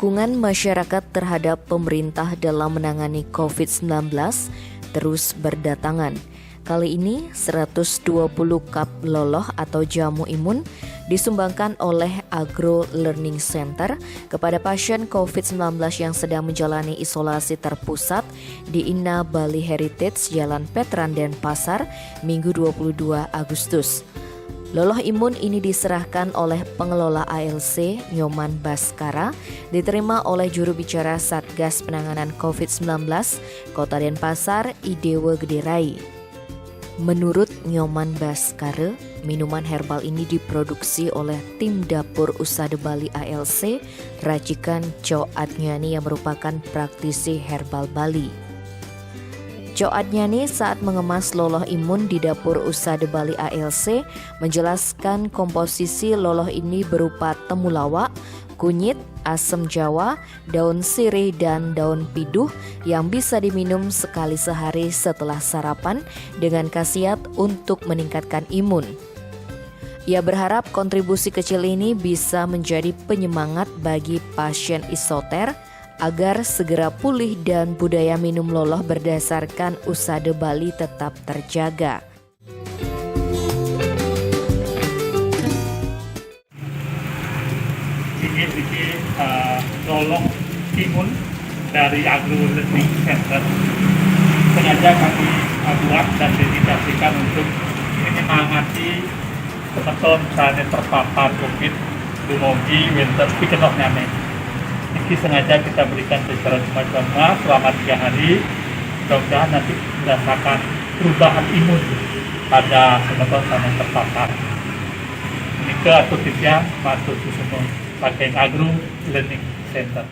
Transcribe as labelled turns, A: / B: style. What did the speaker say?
A: Dukungan masyarakat terhadap pemerintah dalam menangani COVID-19 terus berdatangan. Kali ini 120 cup loloh atau jamu imun disumbangkan oleh Agro Learning Center kepada pasien COVID-19 yang sedang menjalani isolasi terpusat di Inna Bali Heritage Jalan Petran Denpasar Minggu 22 Agustus. Loloh imun ini diserahkan oleh pengelola ALC Nyoman Baskara, diterima oleh juru bicara Satgas Penanganan COVID-19 Kota Denpasar, Idewa Gederai. Menurut Nyoman Baskara, minuman herbal ini diproduksi oleh tim dapur Usade Bali ALC, racikan Co Adnyani yang merupakan praktisi herbal Bali. Co Adnyani saat mengemas loloh imun di dapur Usade Bali ALC menjelaskan komposisi loloh ini berupa temulawak, kunyit, asam jawa, daun sirih, dan daun piduh yang bisa diminum sekali sehari setelah sarapan dengan khasiat untuk meningkatkan imun. Ia berharap kontribusi kecil ini bisa menjadi penyemangat bagi pasien isoter agar segera pulih dan budaya minum loloh berdasarkan Usade Bali tetap terjaga.
B: Ini loloh imun dari Agro Learning Center. Sengaja kami buat dan dedikasikan untuk menyemangati teman-teman misalnya terpapar COVID, dumugi winter pikenoh nyame. Ini sengaja kita berikan secara cuma-cuma selama 3 hari. Mudah-mudahan nanti merasakan perubahan imun pada teman-teman yang terpapar. Ini ke atau tipnya masuk semua pakai Agro Learning Center.